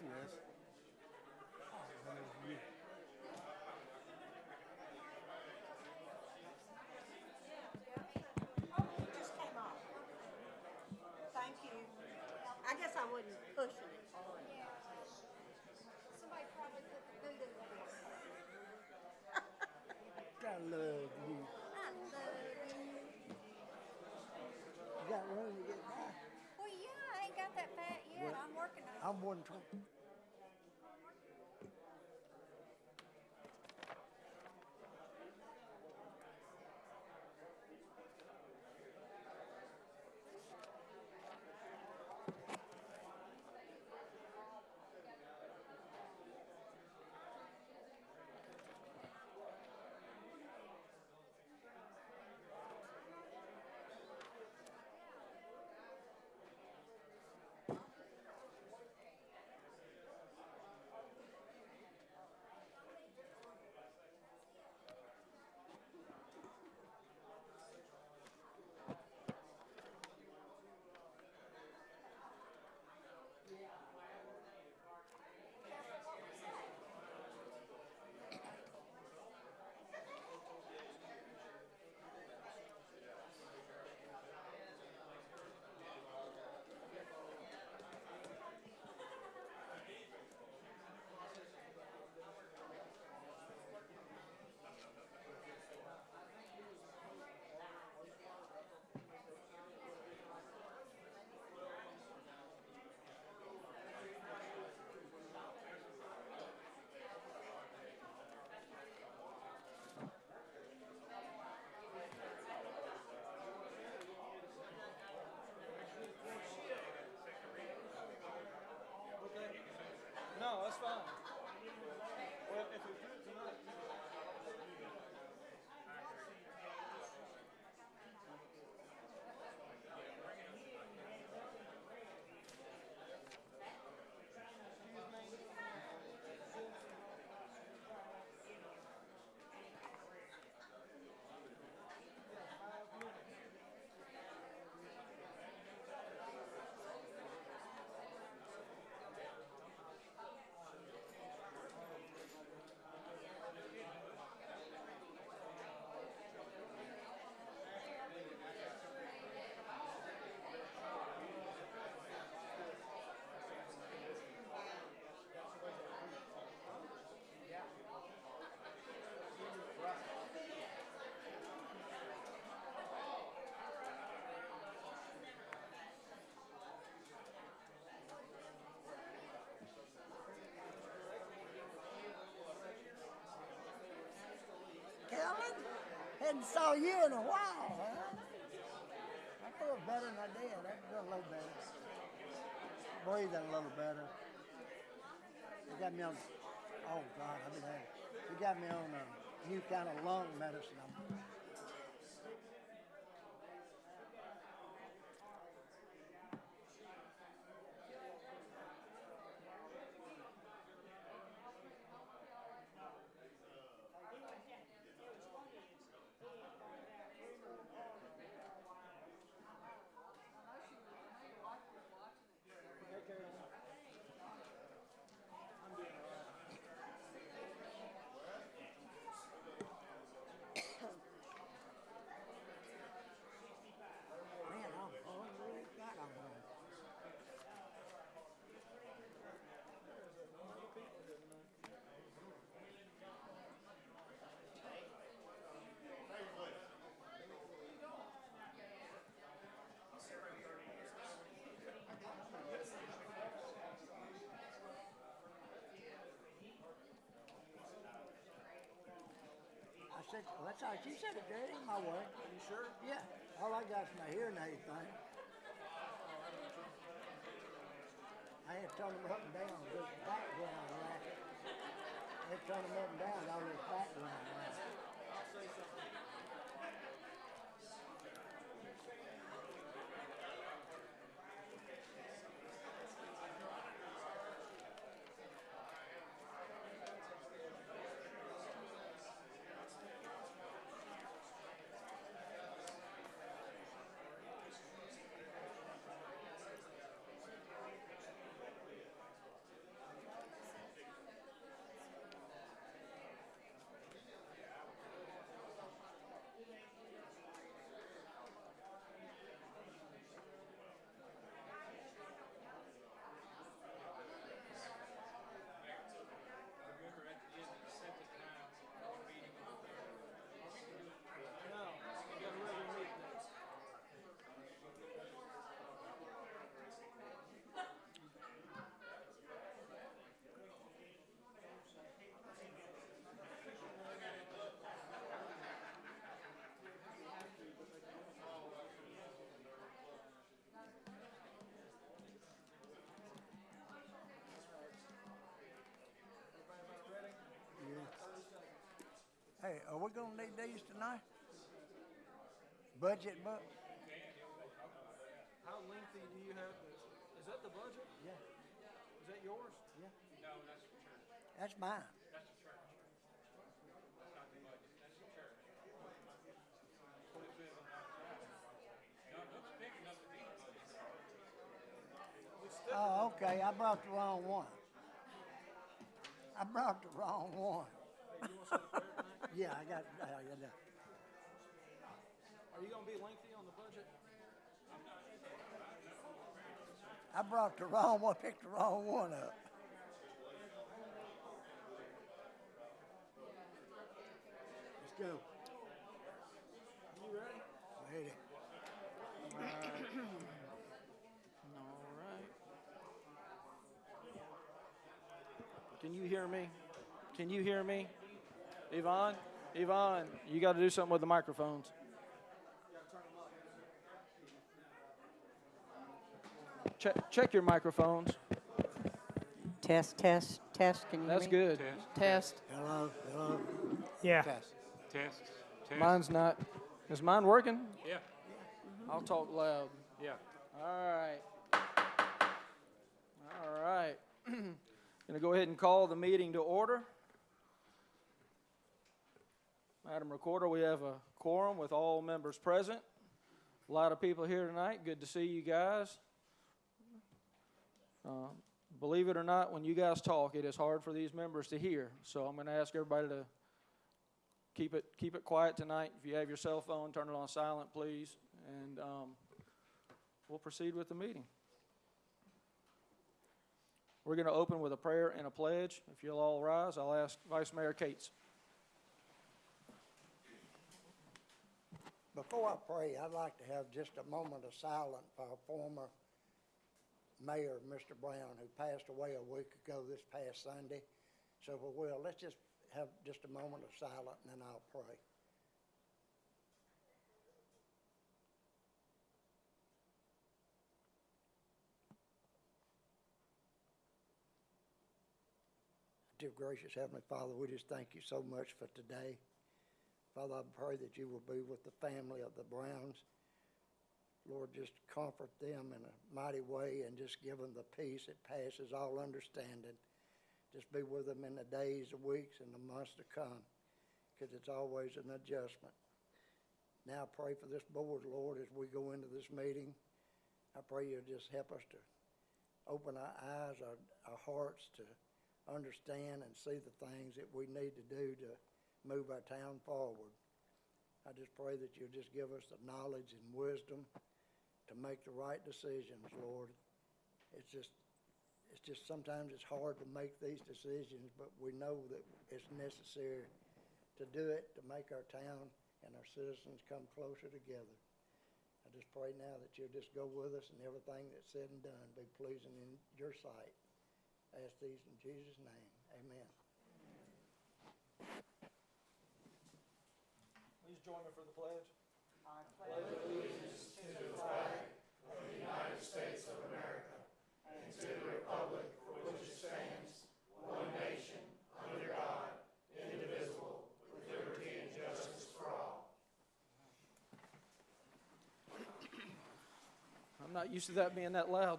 yes. Oh, that is you. Oh, it just came off. Thank you. I guess I wasn't pushing it hard. Somebody probably put the voodoo on it. I love you. I love you. You got room to get by? Well, yeah, I ain't got that fat yet. Well, I'm working on it. I'm 120. No, that's fine. Well, if we do it tonight, Kellen, hadn't saw you in a while, huh? I feel better than I did. I feel a little better. Breathing a little better. You got me on. Oh God, I've been having. You got me on a new kind of lung medicine. Man, I'm hungry. God, I'm hungry. I said, well, that's how she said it, Daddy, my way. you sure? Yeah, all I got is my hearing aid thing. I had to turn them up and down, just background racket. I had to turn them up and down, all this background racket. I'll say something. Hey, are we gonna need these tonight? Budget book? How lengthy do you have this? Is that the budget? Yeah. Is that yours? Yeah. That's mine. Oh, okay, I brought the wrong one. I brought the wrong one. Hey, you want to say the prayer tonight? Yeah, I got that. Are you going to be lengthy on the budget? I brought the wrong one, picked the wrong one up. Let's go. You ready? Ready. All right. Can you hear me? Can you hear me? Yvonne? Yvonne, you got to do something with the microphones. Check your microphones. Test, test, test. Can you hear That's me? good. Test. Hello, hello. Yeah. Test. Test. Mine's not. Is mine working? Yeah. I'll talk loud. Yeah. All right. All right. Going to go ahead and call the meeting to order. Madam Recorder, we have a quorum with all members present. A lot of people here tonight. Good to see you guys. Believe it or not, when you guys talk, it is hard for these members to hear. So I'm going to ask everybody to keep it quiet tonight. If you have your cell phone, turn it on silent, please. And we'll proceed with the meeting. We're going to open with a prayer and a pledge. If you'll all rise, I'll ask Vice Mayor Cates. Before I pray, I'd like to have just a moment of silence for our former mayor, Mr. Brown, who passed away a week ago this past Sunday. So if we will, let's just have just a moment of silence and then I'll pray. Dear gracious Heavenly Father, we just thank you so much for today. Father, I pray that you will be with the family of the Browns. Lord, just comfort them in a mighty way and just give them the peace that passes all understanding. Just be with them in the days, the weeks, and the months to come, because it's always an adjustment. Now I pray for this board, Lord, as we go into this meeting. I pray you'll just help us to open our eyes, our hearts to understand and see the things that we need to do to move our town forward. I just pray that you'll just give us the knowledge and wisdom to make the right decisions, Lord. It's just sometimes it's hard to make these decisions, but we know that it's necessary to do it to make our town and our citizens come closer together. I just pray now that you'll just go with us and everything that's said and done be pleasing in your sight. I ask these in Jesus' name. Amen. Please join me for the pledge. I'm not used to that being that loud.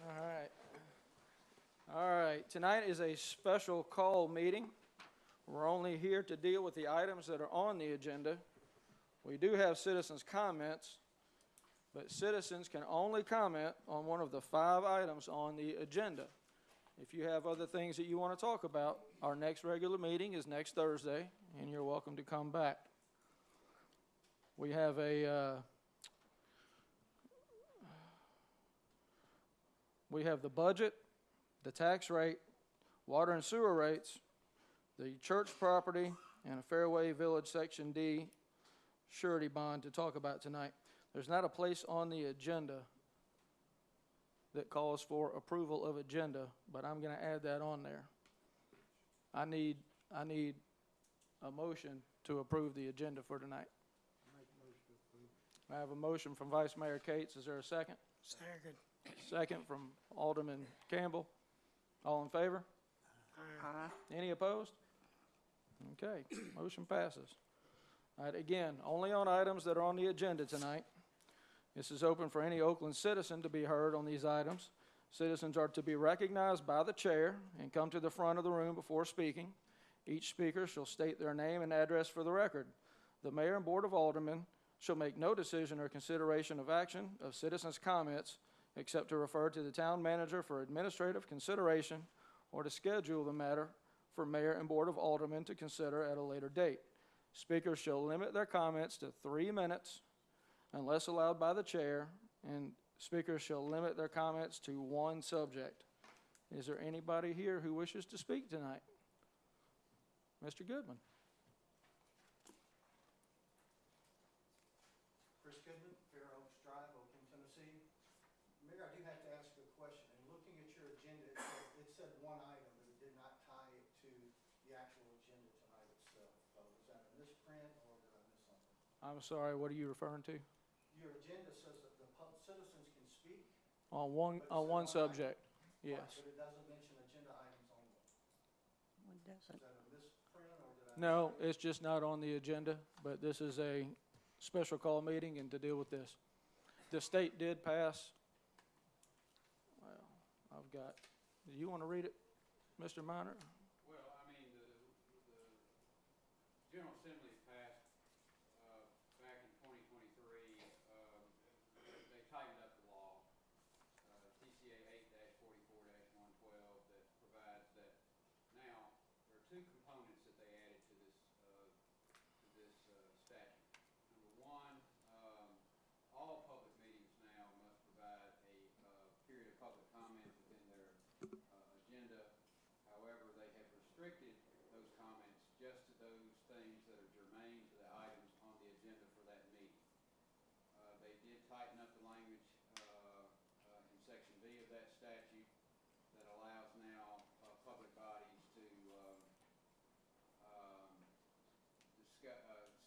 All right. All right. Tonight is a special call meeting. We're only here to deal with the items that are on the agenda. We do have citizens' comments, but citizens can only comment on one of the 5 items on the agenda. If you have other things that you want to talk about, our next regular meeting is next Thursday, and you're welcome to come back. We have the budget, the tax rate, water and sewer rates, the church property, and a Fairway Village Section D surety bond to talk about tonight. There's not a place on the agenda that calls for approval of agenda, but I'm going to add that on there. I need a motion to approve the agenda for tonight. I have a motion from Vice Mayor Cates. Is there a second? Second. Second from Alderman Campbell. All in favor? Aye. Any opposed? Okay, motion passes. All right, again, only on items that are on the agenda tonight. This is open for any Oakland citizen to be heard on these items. Citizens are to be recognized by the chair and come to the front of the room before speaking. Each speaker shall state their name and address for the record. The mayor and board of aldermen shall make no decision or consideration of action of citizens' comments except to refer to the town manager for administrative consideration or to schedule the matter for mayor and board of aldermen to consider at a later date. Speakers shall limit their comments to 3 minutes unless allowed by the chair, and speakers shall limit their comments to one subject. Is there anybody here who wishes to speak tonight? Mr. Goodman. Chris Goodman, Fair Oaks Drive, Oakland, Tennessee. Mayor, I do have to ask a question. In looking at your agenda, it said one item, but it did not tie it to the actual agenda tonight itself. Was that a misprint or did I miss something? I'm sorry, what are you referring to? Your agenda says that the citizens can speak. On one subject, Right, yes. but it doesn't mention agenda items only. One doesn't. Is that a misprint or did I? No, it's just not on the agenda, but this is a special call meeting and to deal with this. The state did pass, well, I've got, do you want to read it, Mr. Minor? Well, I mean, the General Assembly passed, back in 2023, they tightened up the law, TCA 8-44-112, that provides that now there are two components that they added to this statute. Number one, all public meetings now must provide a period of public comment within their agenda. However, they have restricted those comments just to those things that are germane to the items on the agenda for that meeting. They did tighten up the language in Section B of that statute that allows now public bodies to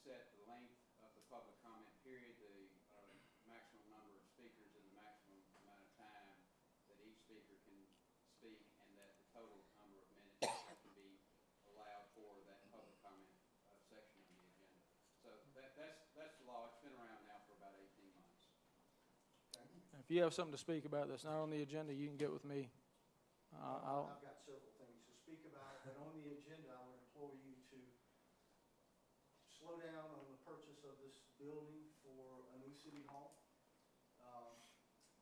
set the length of the public comment period, the maximum number of speakers, and the maximum amount of time that each speaker can speak, and that the total number of minutes that can be allowed for that public comment section of the agenda. So that's the law. It's been around now for about 18 months. If you have something to speak about that's not on the agenda, you can get with me. I've got several things to speak about, but on the agenda, I would implore you to slow down on the purchase of this building for a new city hall.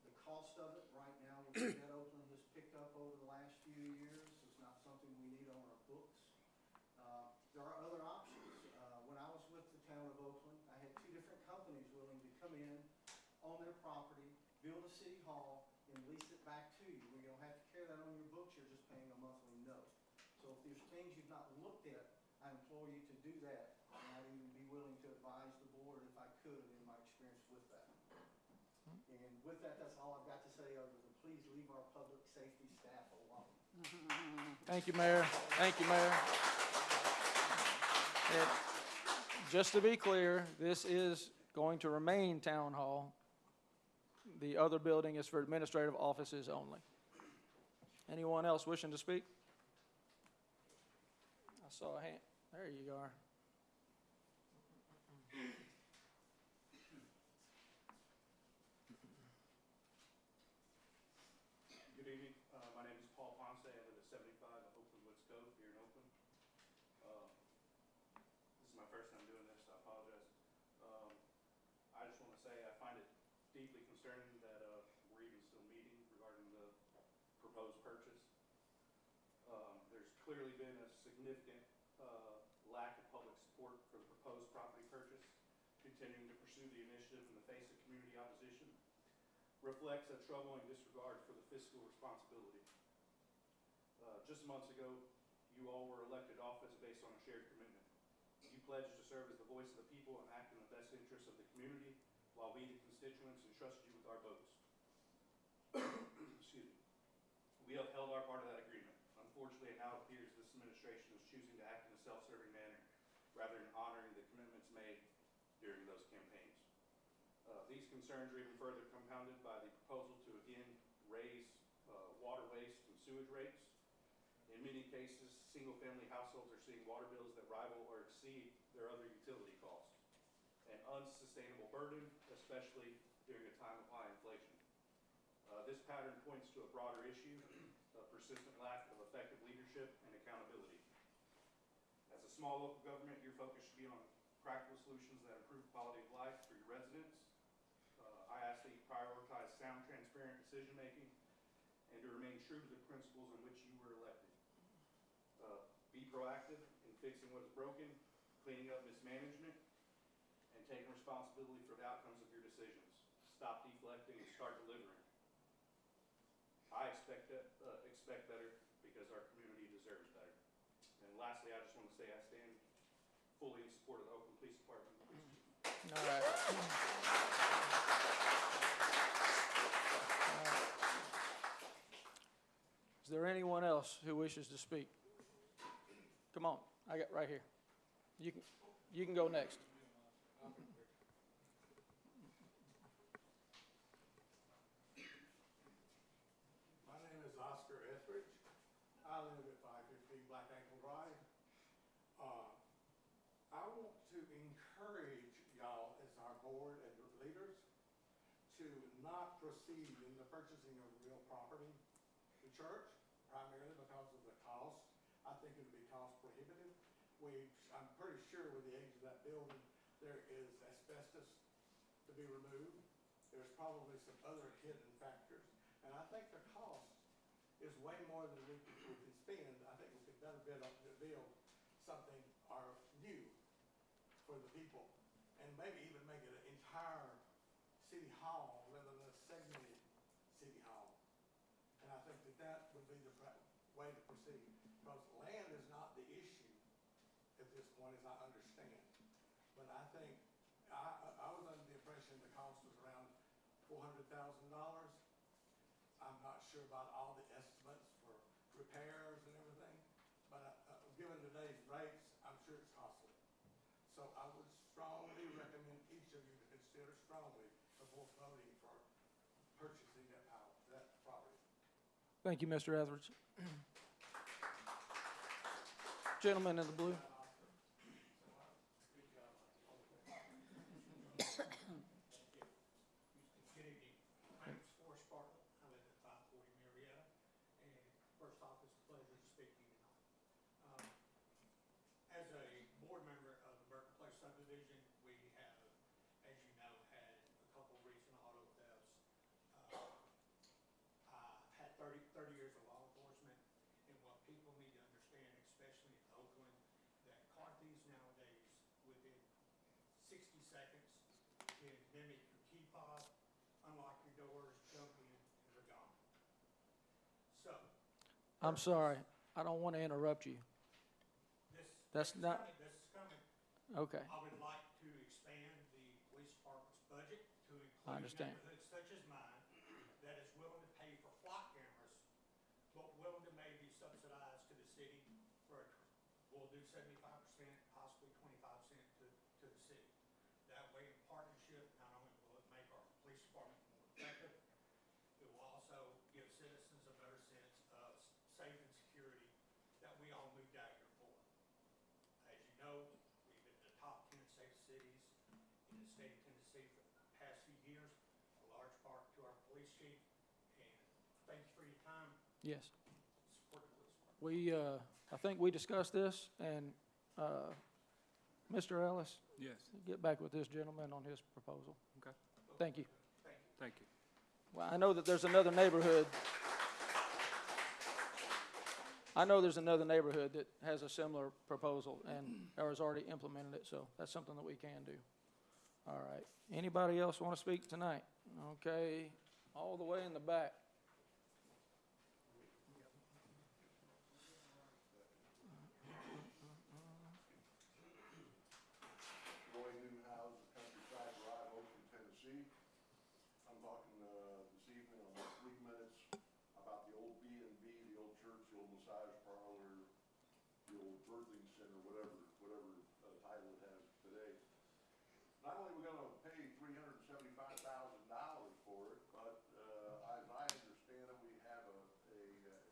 The cost of it right now, that Oakland has picked up over the last few years, is not something we need on our books. There are other options. When I was with the town of Oakland, I had two different companies willing to come in on their property, build a city hall, and lease it back to you. You don't have to carry that on your books, you're just paying a monthly note. So if there's things you've not looked at, I implore you to do that. And I'd even be willing to advise the board if I could in my experience with that. And with that, that's all I've got to say other than please leave our public safety staff alone. Thank you, Mayor. Thank you, Mayor. And just to be clear, this is going to remain Town Hall. The other building is for administrative offices only. Anyone else wishing to speak? I saw a hand. There you are. Good evening. My name is Paul Ponce. I live at 75 Oakland Woods Cove here in Oakland. This is my first time doing this. I apologize. I just want to say I find it deeply concerning that we're even still meeting regarding the proposed purchase. There's clearly been a significant lack of public support for the proposed property purchase. Continuing to pursue the initiative in the face of community opposition reflects a troubling disregard for the fiscal responsibility. Just months ago, you all were elected office based on a shared commitment. You pledged to serve as the voice of the people and act in the best interests of the community, while we, the constituents, entrusted you with our votes. Excuse me. We upheld our part of that agreement. Unfortunately, it now appears this administration is choosing to act in a self-serving manner rather than honoring the commitments made during those campaigns. These concerns are even further compounded by the proposal to again raise water waste and sewage rates. In many cases, single-family households are seeing water bills that rival or exceed their other utility costs. An unsustainable burden, especially during a time of high inflation. This pattern points to a broader issue, a persistent lack of effective leadership and accountability. As a small local government, your focus should be on practical solutions that improve quality of life for your residents. I ask that you prioritize sound, transparent decision-making and to remain true to the principles in which you were elected. Be proactive in fixing what is broken, cleaning up mismanagement, and taking responsibility for the outcomes of your decisions. Stop deflecting and start delivering. I expect better because our community deserves better. And lastly, I just want to say I stand fully in support of the Oakland Police Department. All right. Is there anyone else who wishes to speak? Come on, I got right here. You can go next. My name is Oscar Etheridge. I live at 515 Black Ankle Drive. I want to encourage y'all as our board and leaders to not proceed in the purchasing of real property. The church, primarily because of the cost, I think it would be cost prohibitive. I'm pretty sure with the age of that building, there is asbestos to be removed. There's probably some other hidden factors. And I think the cost is way more than we can spend. I think we could better build something new for the people. And maybe even make it an entire city hall rather than a segmented city hall. And I think that would be the way to proceed. Because land is not the issue at this point, as I understand. But I think, I was under the impression the cost was around $400,000. I'm not sure about all the estimates for repairs and everything, but given today's rates, I'm sure it's costly. So I would strongly recommend each of you to consider strongly before voting for purchasing that property. Thank you, Mr. Etheridge. Gentleman in the blue. Subdivision, we have, as you know, had a couple recent auto thefts. I've had 30 years of law enforcement, and what people need to understand, especially in Oakland, that car thieves nowadays, within 60 seconds, can mimic your key fob, unlock your doors, jump in, and they're gone. So. I'm sorry, I don't want to interrupt you. This is coming. Okay. I would like to expand the police department's budget to I include understand. neighborhoods such as mine that is willing to pay for flock cameras, but willing to maybe subsidize to the city we'll do 75%, possibly 25% to the city. That way, in partnership, not only will it make our police department more effective, it will also give citizens a better sense of safety and security that we all moved out here for. As you know, top 10 safe cities in the state of Tennessee for the past few years, a large part to our police chief, and thank you for your time. Yes. Support the police department. I think we discussed this, and Mr. Ellis, Yes. get back with this gentleman on his proposal. Okay. Thank you. Thank you. Well, I know that there's another neighborhood. I know there's another neighborhood that has a similar proposal or has already implemented it, so that's something that we can do. All right. Anybody else want to speak tonight? Okay, all the way in the back. Roy Newhouse, Countryside Drive, Oakland, Tennessee. I'm talking this evening on 3 minutes about the old B&B, the old church, the old massage parlor, the old birthing center, whatever title it has today. Not only are we going to pay $375,000 for it, but as I understand it, we have a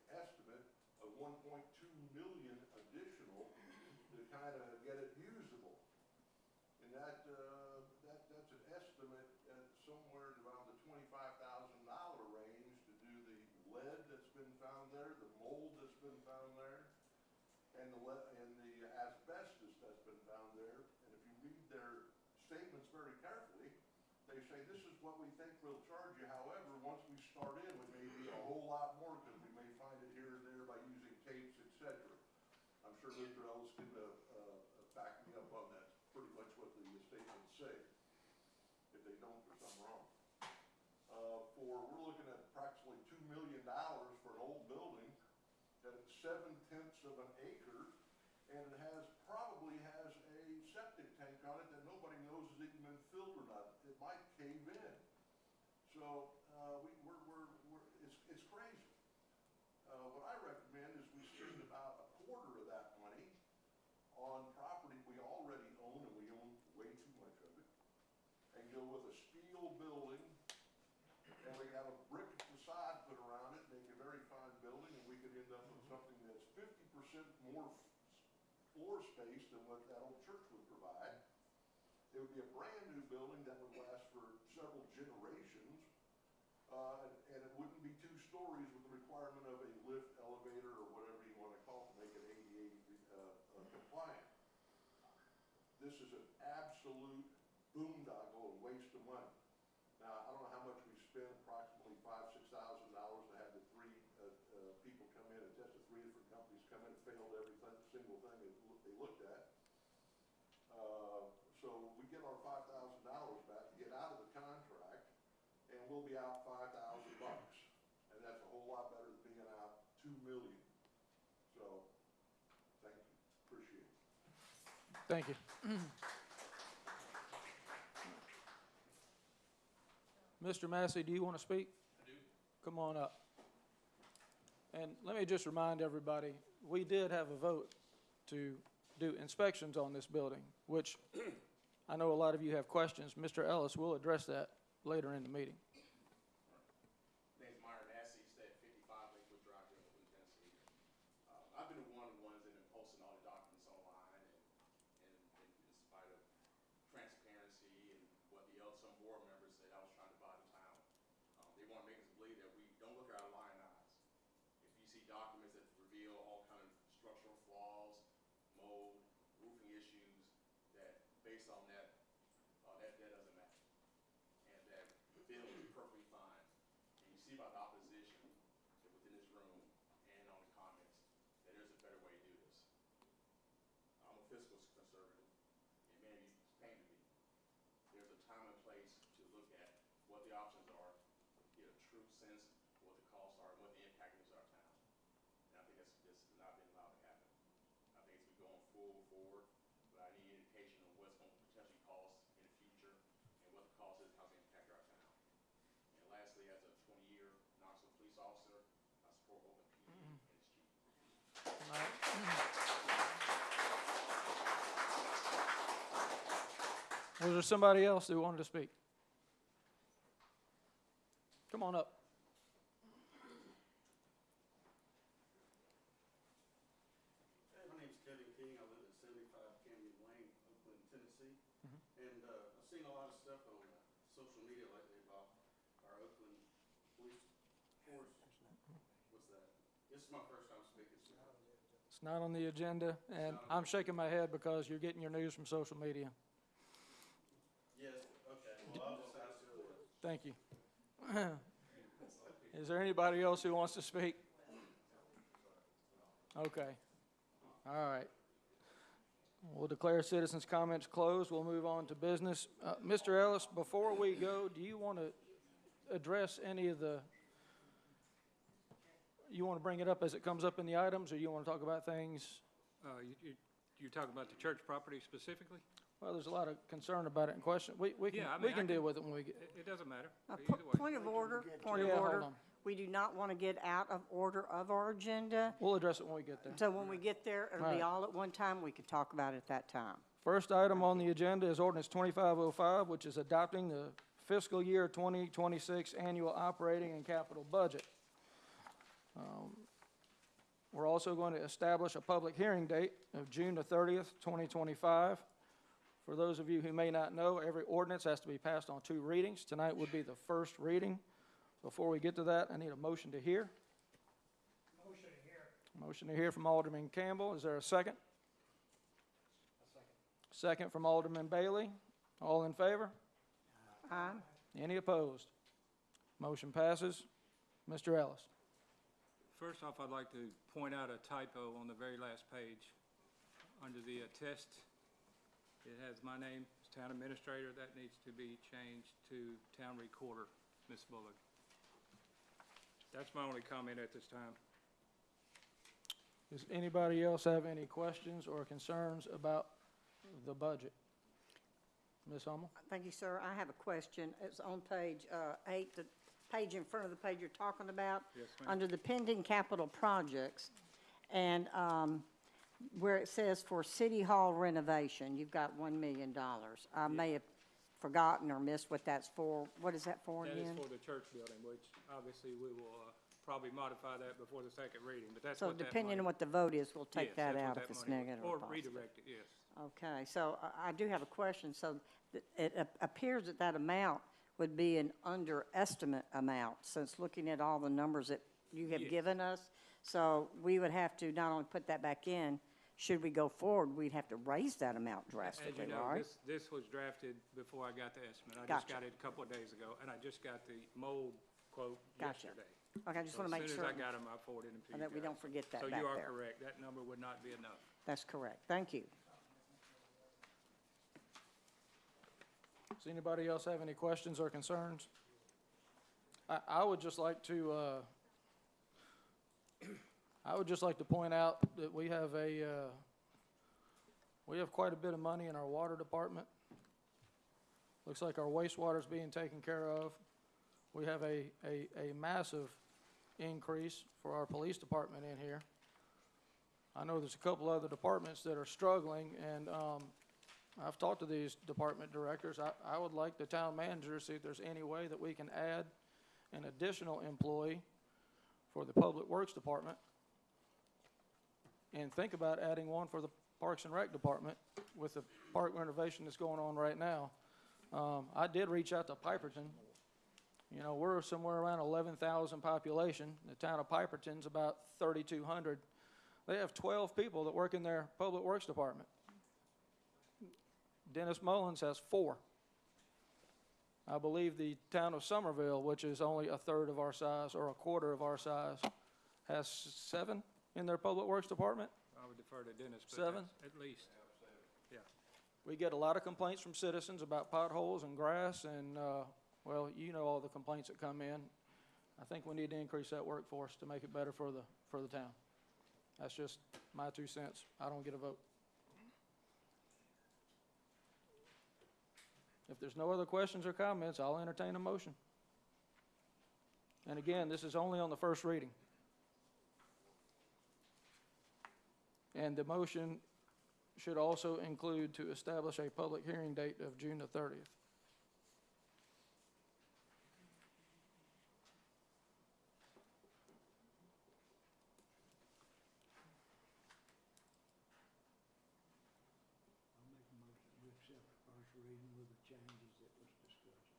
estimate of $1.2 million say, this is what we think we'll charge you. However, once we start in, it may be a whole lot more because we may find it here and there by using tapes, etc. I'm sure Mr. Ellis can back me up on that. Pretty much what the statements say. If they don't, there's something wrong. We're looking at approximately $2 million for an old building that is 7/10 of an acre, and it probably has a septic tank on it that nobody knows has even been filled or not. It might cave in. So it's crazy. What I recommend is we spend about a quarter of that money on property we already own, and we own way too much of it, and go with a steel building, and we have a brick facade put around it, make a very fine building, and we could end up with something that's 50% more floor space than what that old church would provide. It would be a brand new building that would last for several generations, and it wouldn't be 2 stories with the requirement of a lift, elevator, or whatever you want to call it to make it ADA compliant. This is an absolute boondoggle and waste of money. Now, I don't know how much we spent, approximately $5,000 to $6,000 to have the 3 people come in and test the 3 different companies come in and failed every single thing they looked at. So we get our $5,000 back, get out of the contract, and we'll be out $5,000. And that's a whole lot better than being out $2 million. So, thank you. Appreciate it. Thank you. Mr. Massey, do you want to speak? I do. Come on up. And let me just remind everybody, we did have a vote to do inspections on this building, which I know a lot of you have questions. Mr. Ellis will address that later in the meeting. My name's Myron Massey, stay at 55 Lakewood Drive here in Oakland, Tennessee. I've been one of the ones that have been posting all the documents online, and in spite of transparency and what some board members said, I was trying to buy the town. They want to make us believe that we don't look at our lying eyes. If you see documents that reveal all kind of structural flaws, mold, roofing issues, that based on that doesn't matter. And that the building is perfectly fine. And you see by the opposition within this room and on the comments that there's a better way to do this. I'm a fiscal conservative, and many of you came to me. There's a time and place to look at what the options are, get a true sense of what the costs are and what the impact is on our town. And I think that's just not been allowed to happen. I think it's been going forward, but I need an indication of what's going to potentially cost in the future and what the cost is, how it's going to impact our town. And lastly, as a 20-year Knoxville police officer, I support Oakland PD and its chief. All right. Was there somebody else who wanted to speak? Come on up. Hey, my name's Kevin King. I live at 75 Canyon Lane, Oakland, Tennessee. And I've seen a lot of stuff on social media lately about our Oakland police force. What's that? This is my first time speaking. So. It's not on the agenda, and I'm shaking my head because you're getting your news from social media. Yes, okay. Well, I'll just ask you. Thank you. Is there anybody else who wants to speak? Okay. All right. We'll declare citizens' comments closed. We'll move on to business. Mr. Ellis, before we go, do you want to address any of the, you want to bring it up as it comes up in the items, or you want to talk about things? You're talking about the church property specifically? Well, there's a lot of concern about it and question. We can deal with it when we get. It doesn't matter. Point of order, point Yeah, of hold order. on. We do not want to get out of order of our agenda. We'll address it when we get there. So when we get there, it'll be all at one time. We can talk about it at that time. First item on the agenda is ordinance 2505, which is adopting the fiscal year 2026 annual operating and capital budget. We're also going to establish a public hearing date of June the 30th, 2025. For those of you who may not know, every ordinance has to be passed on 2 readings. Tonight would be the first reading. Before we get to that, I need a motion to hear. Motion to hear. Motion to hear from Alderman Campbell. Is there a second? A second. Second from Alderman Bailey. All in favor? Aye. Any opposed? Motion passes. Mr. Ellis. First off, I'd like to point out a typo on the very last page. Under the attest, it has my name as town administrator. That needs to be changed to town recorder, Ms. Bullard. That's my only comment at this time. Does anybody else have any questions or concerns about the budget? Ms. Hummel? Thank you, sir. I have a question. It's on page 8, the page in front of the page you're talking about. Yes, ma'am. Under the pending capital projects, and where it says for City Hall renovation, you've got $1 million. I may have forgotten or missed what that's for. What is that for That again? is for the church building, which obviously we will probably modify that before the second reading, but that's So what that depending money. on what the vote is, we'll take Yes, that that's what out if that it's money was- negative or Or positive. redirect it, yes. Okay, so I do have a question. So it appears that that amount would be an underestimate amount, since looking at all the numbers that you have Yes. given us. So we would have to not only put that back in, should we go forward, we'd have to raise that amount As drastically, you know, right? this was drafted before I got the estimate. I just Gotcha. got it a couple of days ago, and I just got the mold quote Gotcha. yesterday. Okay, I just So want to make As sure soon as I got them, I forwarded them to you that we guys. don't forget that So back you are there. correct. That number would not be enough. That's correct. Thank you. Does anybody else have any questions or concerns? I would just like to, point out that we have quite a bit of money in our water department. Looks like our wastewater is being taken care of. We have a massive increase for our police department in here. I know there's a couple other departments that are struggling, and I've talked to these department directors. I would like the town manager to see if there's any way that we can add an additional employee for the Public Works Department. And think about adding one for the Parks and Rec Department with the park renovation that's going on right now. I did reach out to Piperton. You know, we're somewhere around 11,000 population. The town of Piperton's about 3,200. They have 12 people that work in their Public Works Department. Dennis Mullins has 4. I believe the town of Somerville, which is only a third of our size or a quarter of our size, has 7 in their Public Works Department. I would defer to Dennis, but 7? that's at least. Yeah. We get a lot of complaints from citizens about potholes and grass and, well, you know all the complaints that come in. I think we need to increase that workforce to make it better for the town. That's just my 2 cents. I don't get a vote. If there's no other questions or comments, I'll entertain a motion. And again, this is only on the first reading. And the motion should also include to establish a public hearing date of June the 30th. I'll make a motion to accept the first reading with the changes that was discussed.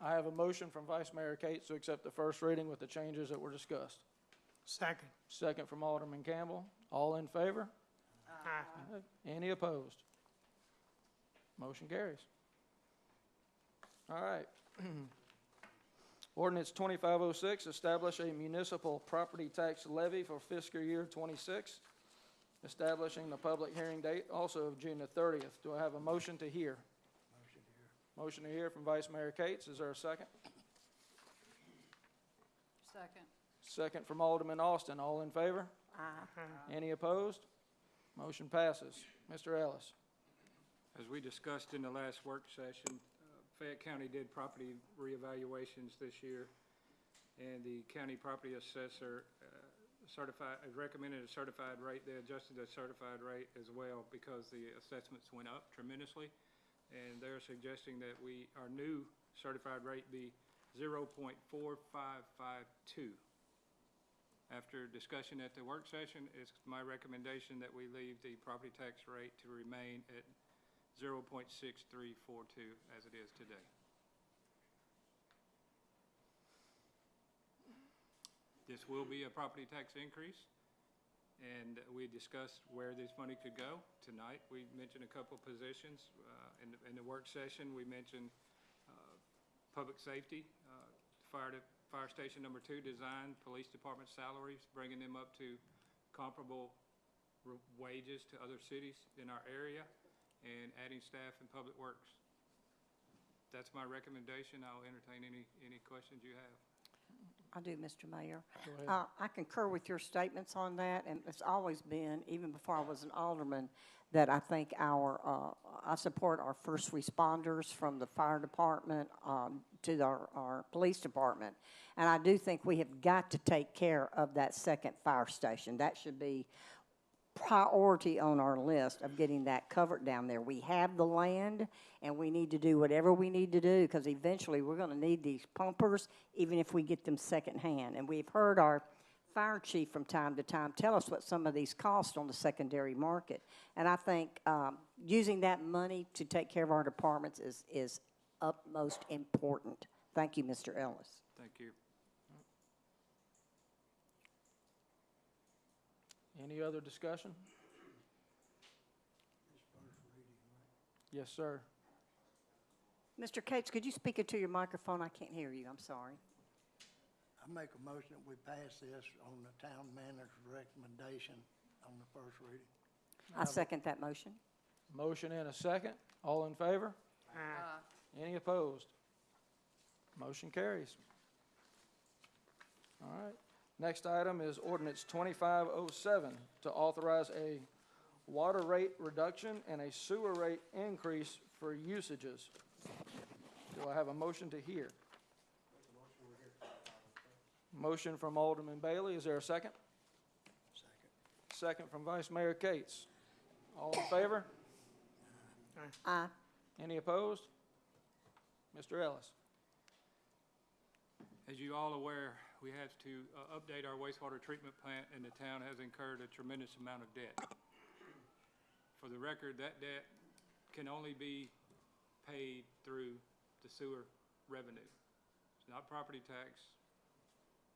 I have a motion from Vice Mayor Cates to accept the first reading with the changes that were discussed. Second. Second from Alderman Campbell. All in favor? Aye. Any opposed? Motion carries. All right. Ordinance 2506, establish a municipal property tax levy for fiscal year '26, establishing the public hearing date also of June the 30th. Do I have a motion to hear? Motion here. Motion to hear from Vice Mayor Cates. Is there a second? Second. Second from Alderman Austin. All in favor? Any opposed? Motion passes. Mr. Ellis. As we discussed in the last work session, Fayette County did property reevaluations this year, and the county property assessor recommended a certified rate. They adjusted the certified rate as well because the assessments went up tremendously, and they're suggesting that our new certified rate be 0.4552. After discussion at the work session, it's my recommendation that we leave the property tax rate to remain at 0.6342 as it is today. This will be a property tax increase. and we discussed where this money could go. Tonight, we mentioned a couple positions. In the work session, we mentioned public safety, fire station number 2 design, police department salaries, bringing them up to comparable wages to other cities in our area, and adding staff in public works. That's my recommendation. I'll entertain any questions you have. I do, Mr. Mayor. Go ahead. I concur with your statements on that, and it's always been, even before I was an alderman, that I think I support our first responders from the fire department to our police department. And I do think we have got to take care of that second fire station. That should be priority on our list of getting that covered down there. We have the land, and we need to do whatever we need to do, because eventually we're going to need these pumpers, even if we get them secondhand. And we've heard our fire chief from time to time tell us what some of these cost on the secondary market. And I think using that money to take care of our departments is utmost important. Thank you, Mr. Ellis. Thank you. Any other discussion? Yes, sir. Mr. Cates, could you speak into your microphone? I can't hear you. I'm sorry. I make a motion that we pass this on the town manager's recommendation on the first reading. I second that motion. Motion and a second. All in favor? Any opposed? Motion carries. All right. Next item is ordinance 2507 to authorize a water rate reduction and a sewer rate increase for usages. Do I have a motion to hear? Motion from Alderman Bailey. Is there a second? Second from Vice Mayor Cates. All in favor? Aye. Any opposed? Mr. Ellis. As you all aware, we have to update our wastewater treatment plant, and the town has incurred a tremendous amount of debt. For the record, that debt can only be paid through the sewer revenue. It's not property tax,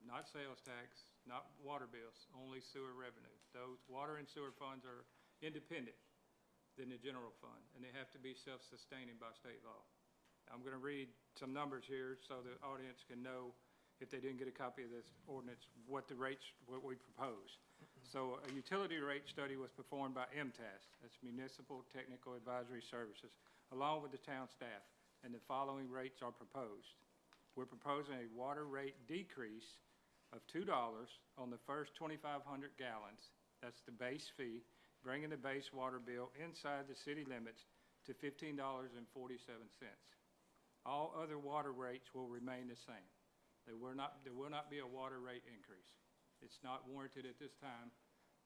not sales tax, not water bills, only sewer revenue. Those water and sewer funds are independent than the general fund, and they have to be self-sustaining by state law. I'm going to read some numbers here so the audience can know, if they didn't get a copy of this ordinance, what we propose. So a utility rate study was performed by MTAS, that's Municipal Technical Advisory Services, along with the town staff, and the following rates are proposed. We're proposing a water rate decrease of $2 on the first 2,500 gallons, that's the base fee, bringing the base water bill inside the city limits to $15.47. All other water rates will remain the same. There will not be a water rate increase. It's not warranted at this time.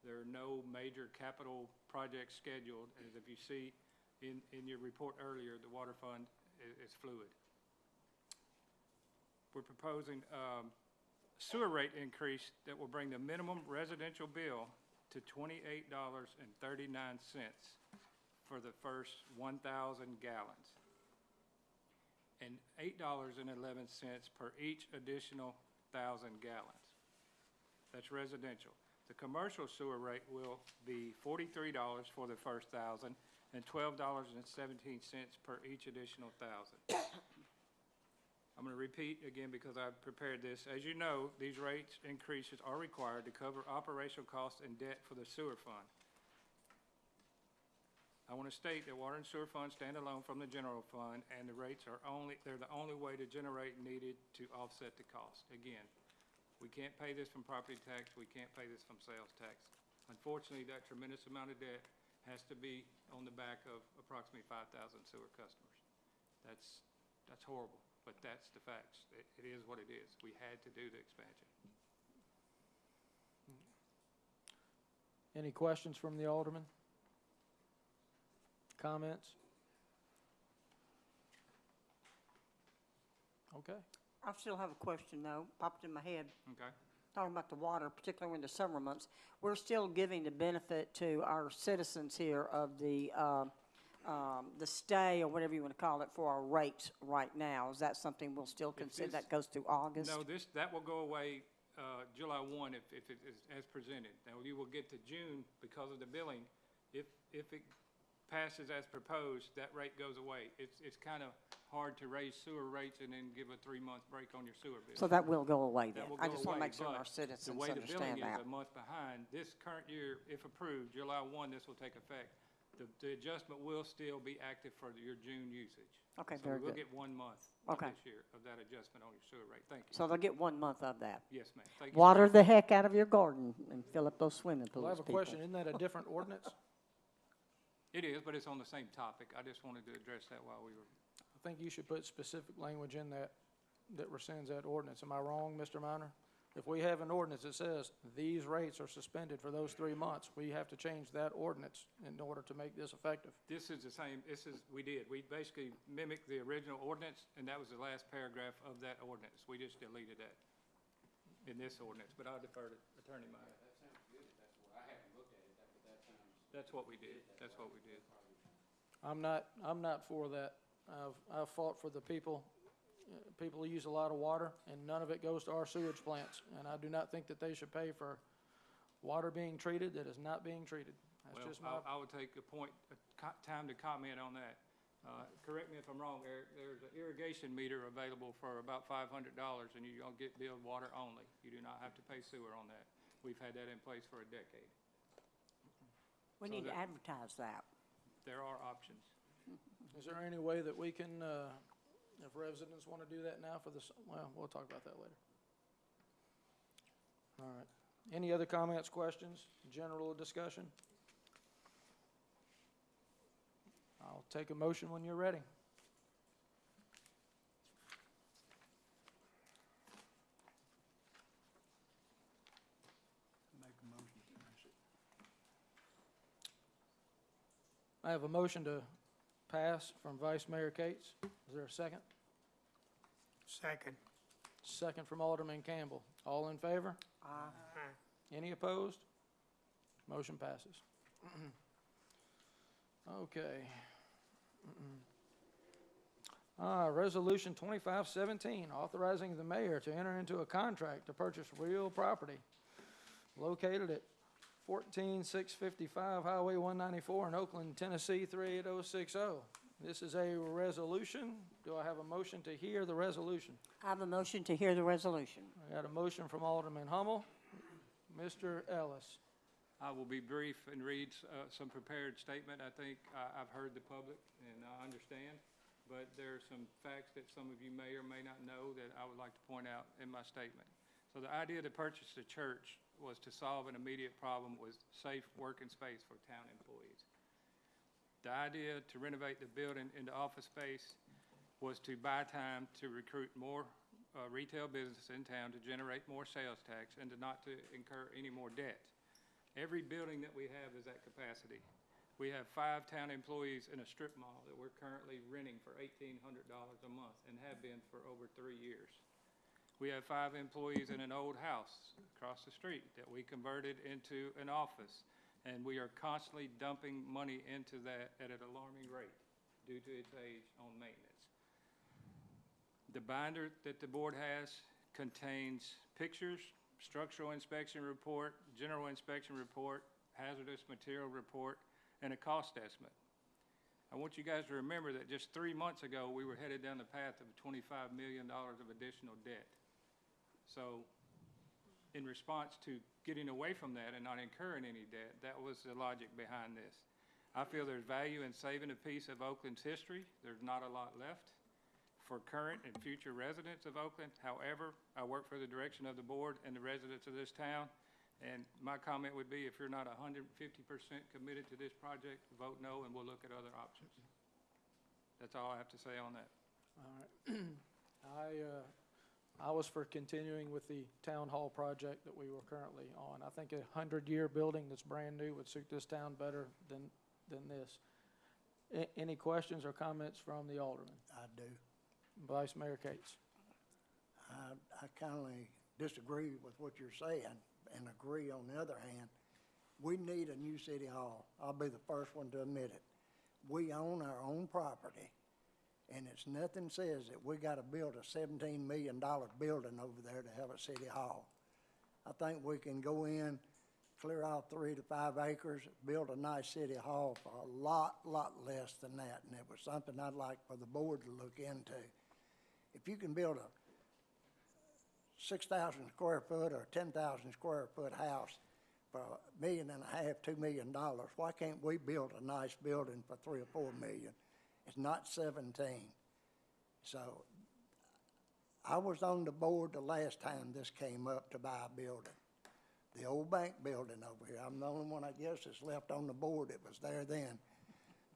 There are no major capital projects scheduled, as if you see in your report earlier, the water fund is fluid. We're proposing sewer rate increase that will bring the minimum residential bill to $28.39 for the first 1,000 gallons, and $8.11 per each additional 1,000 gallons. That's residential. The commercial sewer rate will be $43 for the first 1,000 and $12.17 per each additional 1,000. I'm going to repeat again because I've prepared this. As you know, these rates increases are required to cover operational costs and debt for the sewer fund. I want to state that water and sewer funds stand alone from the general fund, and the rates are they're the only way to generate needed to offset the cost. Again, we can't pay this from property tax, we can't pay this from sales tax. Unfortunately, that tremendous amount of debt has to be on the back of approximately 5,000 sewer customers. That's horrible, but that's the facts. It is what it is. We had to do the expansion. Any questions from the alderman? Comments? Okay. I still have a question, though, popped in my head. Okay. Talking about the water, particularly in the summer months, we're still giving the benefit to our citizens here of the stay, or whatever you want to call it, for our rates right now. Is that something we'll still consider? That goes through August? No, that will go away July 1 if it is as presented. Now, you will get to June because of the billing. If it passes as proposed, that rate goes away. It's kind of hard to raise sewer rates and then give a 3-month break on your sewer bill. So that will go away then? That will I go just want to away, make sure but our citizens the way the billing understand that. is a month behind, this current year, if approved, July 1, this will take effect. The adjustment will still be active for your June usage. Okay, So very we'll good. get 1 month Okay. this year of that adjustment on your sewer rate. Thank you. So they'll get 1 month of that. Yes, ma'am. Thank you. Water the heck out of your garden and fill up those swimming pools, Well, I have a people. question. Isn't that a different ordinance? It is, but it's on the same topic. I just wanted to address that while we were. I think you should put specific language in that rescinds that ordinance. Am I wrong, Mr. Minor? If we have an ordinance that says these rates are suspended for those 3 months, we have to change that ordinance in order to make this effective. This is the same, we basically mimicked the original ordinance, and that was the last paragraph of that ordinance. We just deleted that in this ordinance, but I'll defer to Attorney Meyer. That sounds good. I haven't looked at it, but that sounds. That's what we did. That's what we did. I'm not for that. I've fought for the people. People use a lot of water, and none of it goes to our sewage plants. And I do not think that they should pay for water being treated that is not being treated. That's Well, just my, I would take time to comment on that. Correct me if I'm wrong, Eric, there's an irrigation meter available for about $500, and you're gonna get billed water only. You do not have to pay sewer on that. We've had that in place for a decade. We need to advertise that. There are options. is there any way that we can, if residents want to do that now for this, well, we'll talk about that later. All right. Any other comments, questions, general discussion? I'll take a motion when you're ready. Make a motion to pass it. I have a motion to pass from Vice Mayor Cates. Is there a second? Second. Second from Alderman Campbell. All in favor? Any opposed? Motion passes. Okay. Resolution 2517, authorizing the mayor to enter into a contract to purchase real property located at 14655 Highway 194 in Oakland, Tennessee 38060. This is a resolution. Do I have a motion to hear the resolution? I have a motion to hear the resolution. I got a motion from Alderman Hummel. Mr. Ellis. I will be brief and read some prepared statement. I think I've heard the public and I understand, but there are some facts that some of you may or may not know that I would like to point out in my statement. So the idea to purchase the church was to solve an immediate problem with safe working space for town employees. The idea to renovate the building into office space was to buy time to recruit more retail business in town, to generate more sales tax, and to not to incur any more debt. Every building that we have is at capacity. We have 5 town employees in a strip mall that we're currently renting for $1,800 a month and have been for over 3 years. We have 5 employees in an old house across the street that we converted into an office, and we are constantly dumping money into that at an alarming rate due to its age on maintenance. The binder that the board has contains pictures, structural inspection report, general inspection report, hazardous material report, and a cost estimate. I want you guys to remember that just 3 months ago, we were headed down the path of $25 million of additional debt. So in response to getting away from that and not incurring any debt, that was the logic behind this. I feel there's value in saving a piece of Oakland's history. There's not a lot left for current and future residents of Oakland. However, I work for the direction of the board and the residents of this town, and my comment would be if you're not 150% committed to this project, vote no, and we'll look at other options. That's all I have to say on that. All right. I was for continuing with the town hall project that we were currently on. I think a 100-year building that's brand new would suit this town better than this. Any questions or comments from the alderman? I do. Vice Mayor Cates. I kind of disagree with what you're saying and agree on the other hand. We need a new city hall. I'll be the first one to admit it. We own our own property, and it's nothing says that we got to build a $17 million building over there to have a city hall. I think we can go in, clear out 3 to 5 acres, build a nice city hall for a lot less than that. And it was something I'd like for the board to look into. If you can build a 6,000 square foot or 10,000 square foot house for $1.5 million, $2 million, why can't we build a nice building for 3 or 4 million? It's not 17. So I was on the board the last time this came up to buy a building. The old bank building over here. I'm the only one, I guess, that's left on the board that was there then.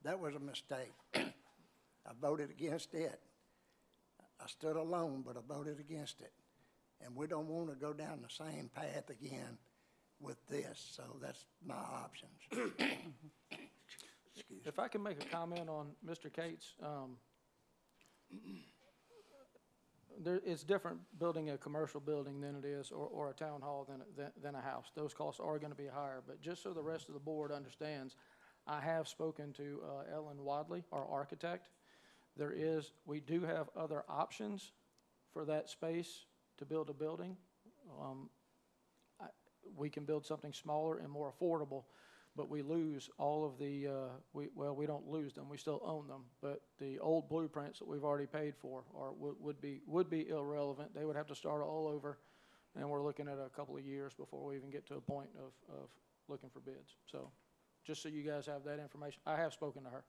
That was a mistake. I voted against it. I stood alone, but I voted against it. And we don't want to go down the same path again with this, so that's my options. Excuse me. If I can make a comment on Mr. Cates, it's different building a commercial building than it is, or a town hall than a house. Those costs are going to be higher, but just so the rest of the board understands, I have spoken to Ellen Wadley, our architect. We do have other options for that space to build a building. We can build something smaller and more affordable, but we lose all of the, we don't lose them, we still own them, but the old blueprints that we've already paid for would be irrelevant. They would have to start all over, and we're looking at a couple of years before we even get to a point of looking for bids. So just so you guys have that information, I have spoken to her.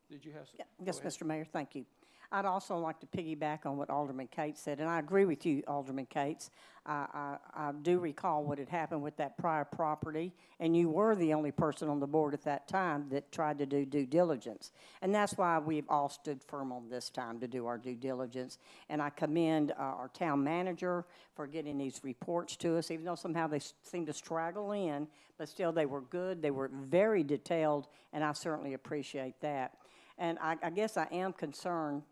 Did you have some? Yeah. Yes, Mr. Mayor, thank you. I'd also like to piggyback on what Alderman Cates said, and I agree with you, Alderman Cates. I do recall what had happened with that prior property, and you were the only person on the board at that time that tried to do due diligence. And that's why we've all stood firm on this time to do our due diligence. And I commend our town manager for getting these reports to us, even though somehow they seem to straggle in, but still they were good, they were very detailed, and I certainly appreciate that. And I guess I am concerned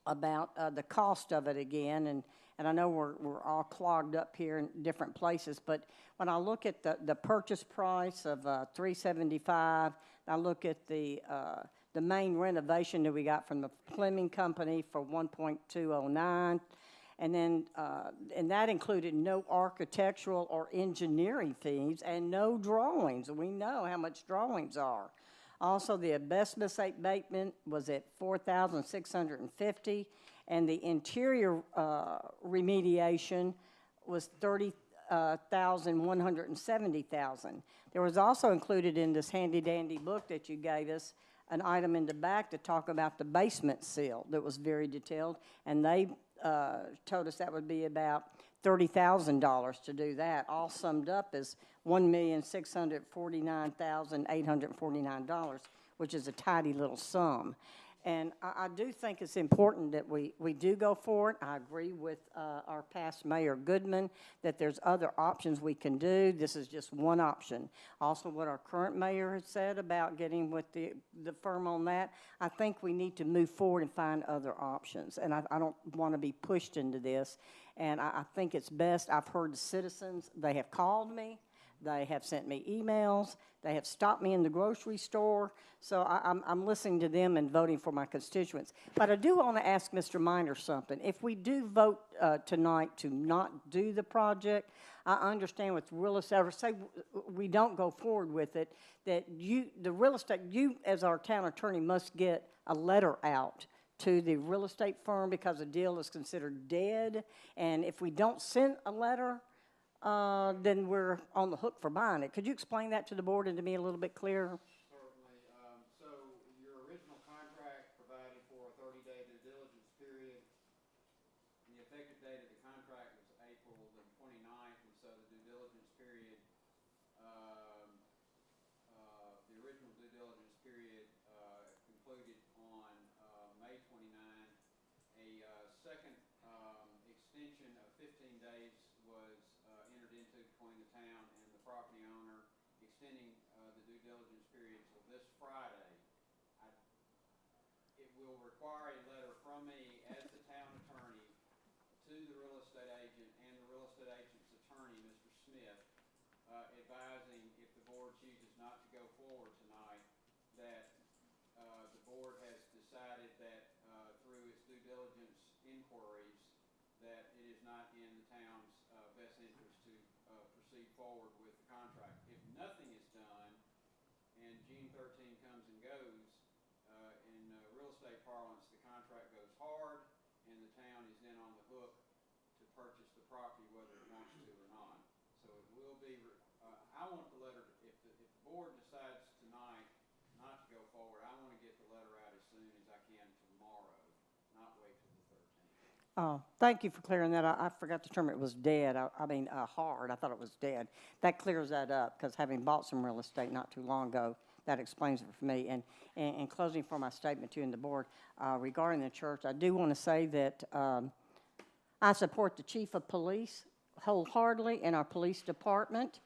about the cost of it again, and I know we're all clogged up here in different places, but when I look at the purchase price of $375, I look at the main renovation that we got from the Fleming Company for $1.209, and then and that included no architectural or engineering fees and no drawings. We know how much drawings are. Also, the asbestos abatement was at $4,650, and the interior remediation was $30,170,000. There was also included in this handy-dandy book that you gave us an item in the back to talk about the basement seal that was very detailed, and they told us that would be about $30,000 to do that. All summed up is $1,649,849, which is a tidy little sum. And I do think it's important that we do go for it. I agree with our past Mayor Goodman that there's other options we can do. This is just one option. Also, what our current mayor has said about getting with the firm on that, I think we need to move forward and find other options. And I don't want to be pushed into this. And I think it's best. I've heard the citizens. They have called me. They have sent me emails. They have stopped me in the grocery store. So I'm listening to them and voting for my constituents. But I do want to ask Mr. Minor something. If we do vote tonight to not do the project, I understand with real estate, or say we don't go forward with it, that the real estate, you as our town attorney must get a letter out to the real estate firm because the deal is considered dead. And if we don't send a letter, then we're on the hook for buying it. Could you explain that to the board and to me a little bit clearer? Certainly. So your original contract provided for a 30-day due diligence period. And the effective date of the contract was April the 29th, and so the due diligence period, the original due diligence period concluded on May 29. A second extension of 15 days was entered into between the town and the property owner, extending the due diligence period till this Friday. It will require a letter from me as the town attorney to the real estate agent and the real estate agent's attorney, Mr. Smith, advising if the board chooses not to go forward tonight, that the board has decided that through its due diligence inquiries that it is not in the town's best interest forward with the contract. If nothing is done, and June 13 comes and goes, in real estate parlance, the contract goes hard, and the town is then on the hook to purchase the property whether it wants to or not. So it will be, I want the letter, if the board decides tonight not to go forward, I want to get the letter out as soon as I can tomorrow, not wait till the 13th. Oh, thank you for clearing that. I forgot the term, it was dead. I mean, hard. I thought it was dead. That clears that up, because having bought some real estate not too long ago, that explains it for me. And in closing for my statement to you and the board, regarding the church, I do want to say that I support the chief of police wholeheartedly in our police department.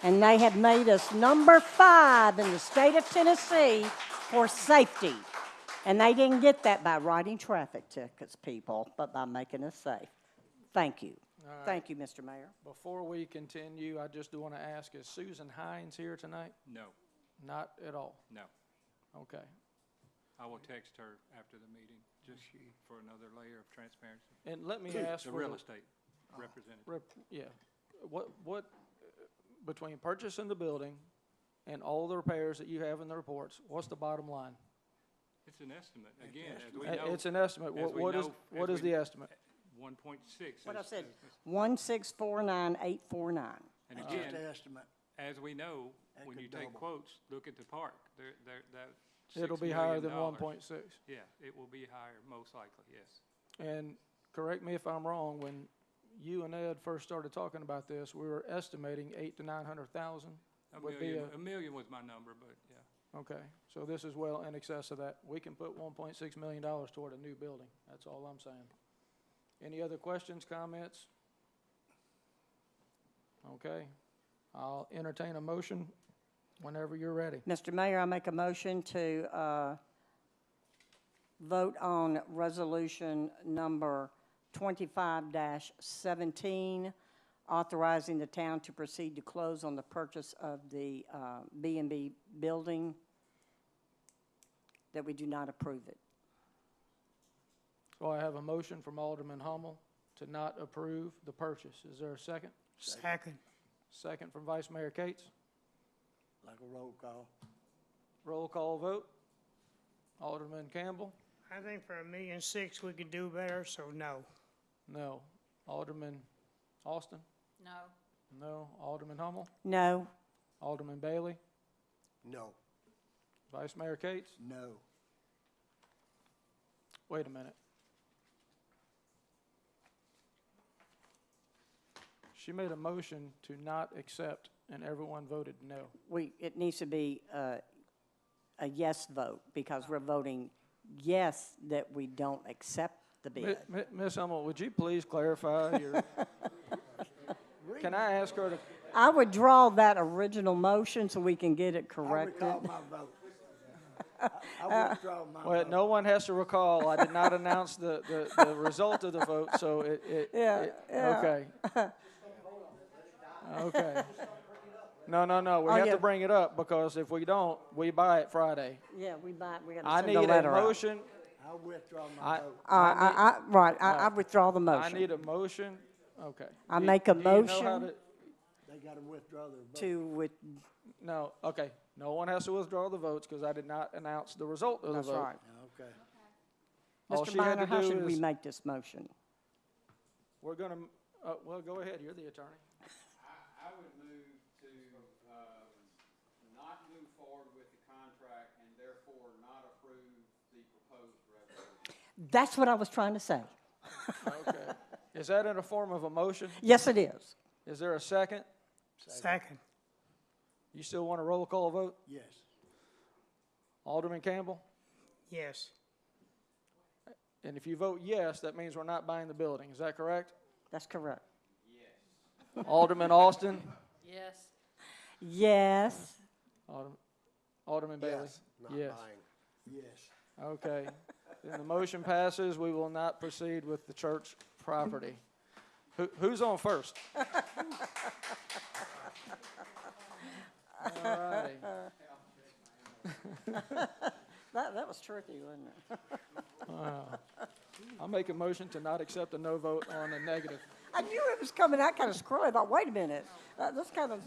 And they have made us number 5 in the state of Tennessee for safety. And they didn't get that by writing traffic tickets, people, but by making us safe. Thank you. All right. Thank you, Mr. Mayor. Before we continue, I just do want to ask, is Susan Hines here tonight? No, Not at all. no. Okay. I will text her after the meeting, just for another layer of transparency. And let me ask The for real estate representative. Yeah. What, between purchasing the building and all the repairs that you have in the reports, what's the bottom line? It's an estimate. Again, as we know. It's an estimate. as we What know- is the estimate? 1.6. What I said, 1649849. And That's just again, an estimate. as we know, That when could you take double. quotes, look at the park. That It'll $6 be higher than million. 1.6. Yeah, it will be higher, most likely, yes. And correct me if I'm wrong, when you and Ed first started talking about this, we were estimating 800,000 to 900,000. A million was my number, but yeah. Okay, so this is well in excess of that. We can put $1.6 million toward a new building. That's all I'm saying. Any other questions, comments? Okay, I'll entertain a motion whenever you're ready. Mr. Mayor, I make a motion to vote on resolution number 25-17, authorizing the town to proceed to close on the purchase of the B&B building, that we do not approve it. So I have a motion from Alderman Hummel to not approve the purchase. Is there a second? Second. Second from Vice Mayor Cates. Like a roll call. Roll call vote. Alderman Campbell? I think for $1.6 million we could do better, so no. No. Alderman Austin? No. No. Alderman Hummel? No. Alderman Bailey? No. Vice Mayor Cates? No. Wait a minute. She made a motion to not accept, and everyone voted no. It needs to be a yes vote, because we're voting yes that we don't accept the bid. Ms. Hummel, would you please clarify your, can I ask her to, I withdraw that original motion so we can get it I corrected. recall my vote. I withdraw my well, vote. no one has to recall, I did not announce the result of the vote, so Yeah. okay. Okay. No, we Oh, have yeah. to bring it up, because if we don't, we buy it Friday. Yeah, we got I to send need a a letter out. motion, I withdraw my vote. I withdraw the I motion. need a motion, okay. I Do- make a do you know how motion to- They gotta withdraw their vote. to, No, okay, no one has to withdraw the votes, because I did not announce the result of the that's vote. right. Okay. All Mr. she had Minor, to how do should we is- make this motion? We're gonna, well, go ahead, you're the attorney. I would move to not move forward with the contract and therefore not approve the proposed resolution. That's what I was trying to say. Okay. Is that in a form of a motion? Yes, it is. Is there a second? Second. You still want a roll call vote? Yes. Alderman Campbell? Yes. And if you vote yes, that means we're not buying the building, is that correct? That's correct. Alderman Austin? Yes. Yes. Alderman Bailey? Yes, not Yes. buying. Yes. Okay. Then the motion passes. We will not proceed with the church property. Who's on first? All righty. That was tricky, wasn't it? I'll make a motion to not accept a no vote on a negative. I knew it was coming out kind of squirrely. I thought, wait a minute, that's kind of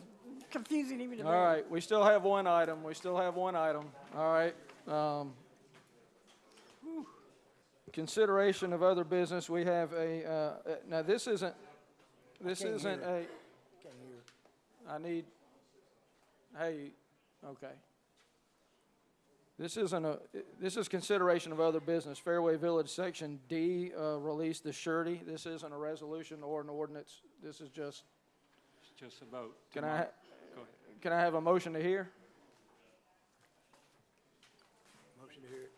confusing even to me. All right, we still have one item. All right. Consideration of other business, we have now this isn't a, Can't hear. I need, hey, okay. This is consideration of other business. Fairway Village Section D, release the surety. This isn't a resolution or an ordinance. This is just, It's just a vote. can Go I ahead. have a motion to hear? Motion to hear it.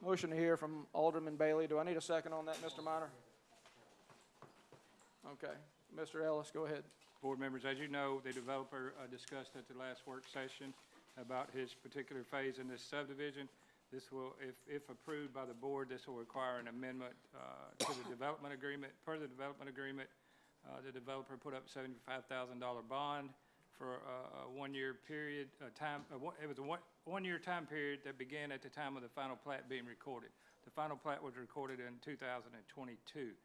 Motion to hear from Alderman Bailey. Do I need a second on that, Mr. Minor? Okay. Mr. Ellis, go ahead. Board members, as you know, the developer discussed at the last work session about his particular phase in this subdivision. This will, if approved by the board, this will require an amendment to the development agreement. Per the development agreement, the developer put up $75,000 bond for a one-year period, it was a one-year time period that began at the time of the final plat being recorded. The final plat was recorded in 2022.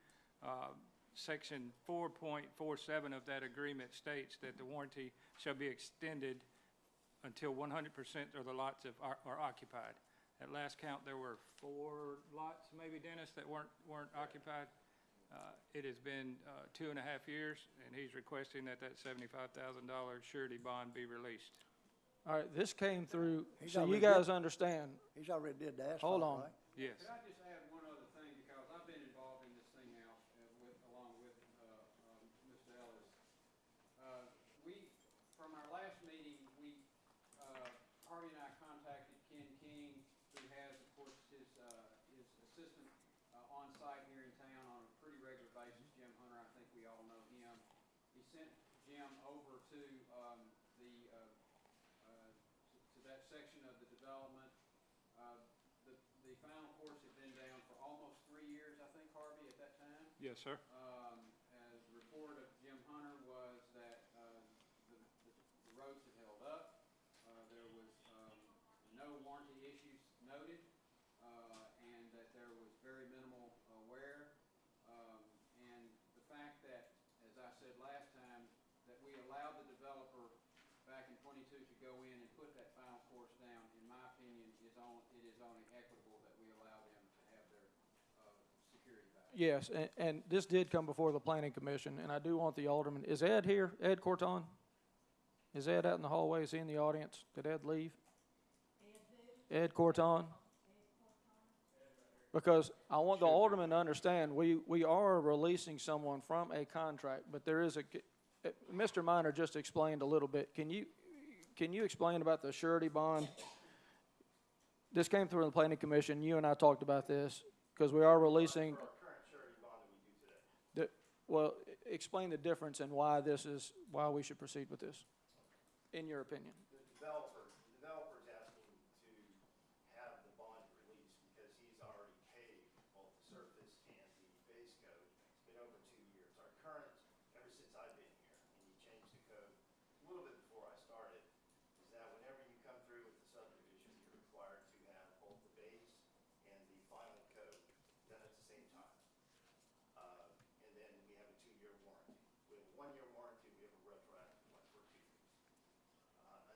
Section 4.47 of that agreement states that the warranty shall be extended until 100% of the lots are occupied. At last count, there were 4 lots, maybe, Dennis, that weren't occupied. It has been 2.5 years, and he's requesting that $75,000 surety bond be released. All right, this came through, He's so you already guys understand. He's already did the asphalt, Hold on. right? Yes. Could I just add one other thing, because I've been involved in this thing now, along with Mr. Ellis. From our last meeting, Harvey and I contacted Ken King, who has, of course, his assistant on site here in town on a pretty regular basis, Jim Hunter. I think we all know him. He sent Jim over to that section of the development. The final course had been down for almost 3 years, I think, Harvey, at that time. Yes, sir. As the report of Jim Hunter was that the roads had held up. There was no warranty issues noted, and that there was very minimal wear. And the fact that, as I said last time, that we allowed the developer back in 22 to go in and put that final course down, in my opinion, it is only equitable that we allow them to have their security back. Yes, and this did come before the planning commission, and I do want the alderman, is Ed here? Ed Corton? Is Ed out in the hallway? Is he in the audience? Did Ed leave? Ed Corton? Because I want the alderman to understand, we are releasing someone from a contract, but there is Mr. Minor just explained a little bit. Can you explain about the surety bond? This came through the planning commission. You and I talked about this, because we are releasing. For our current surety bond that we do today. Well, explain the difference and why why we should proceed with this, in your opinion. The developer's asking to have the bond released because he's already paid both the surface and the base coat. It's been over 2 years. Our current, ever since I've been here, and you changed the code a little bit before I started, is that whenever you come through with the subdivision, you're required to have both the base and the final coat done at the same time. And then we have a 2-year warranty. We have a 1-year warranty, we have a retroactive one for 2 years.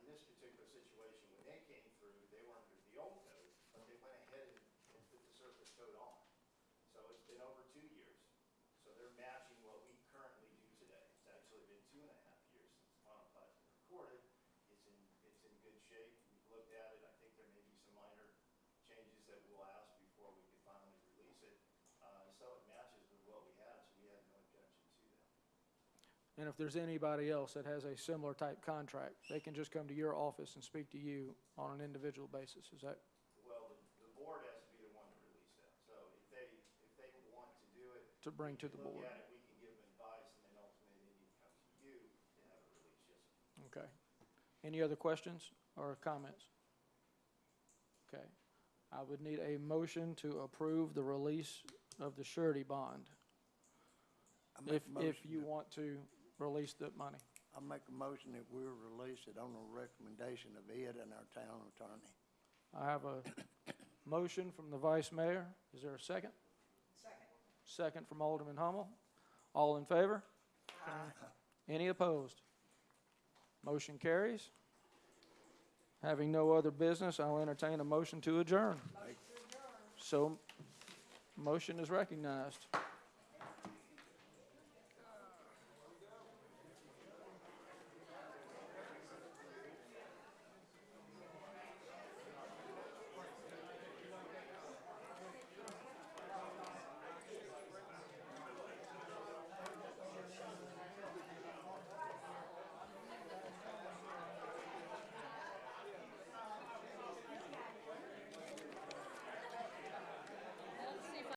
In this particular situation, when they came through, they were under the old code, but they went ahead and put the surface coat on. So it's been over 2 years. So they're matching what we currently do today. It's actually been 2.5 years since the final plat's been recorded. It's in good shape. We've looked at it. I think there may be some minor changes that we'll ask before we can finally release it. So it matches with what we have, so we have no objection to that. And if there's anybody else that has a similar type contract, they can just come to your office and speak to you on an individual basis. Is that? Well, the board has to be the one to release that. So if they want to do it. To bring to the we can board. Look at it, we can give them advice, and then ultimately they need to come to you to have it released, yes, sir. Okay. Any other questions or comments? Okay. I would need a motion to approve the release of the surety bond, I make a if motion you that- want to release the money. I make a motion that we release it on the recommendation of Ed and our town attorney. I have a motion from the vice mayor. Is there a second? Second from Alderman Hummel. All in favor? Any opposed? Motion carries. Having no other business, I'll entertain a motion to adjourn. So, motion is recognized.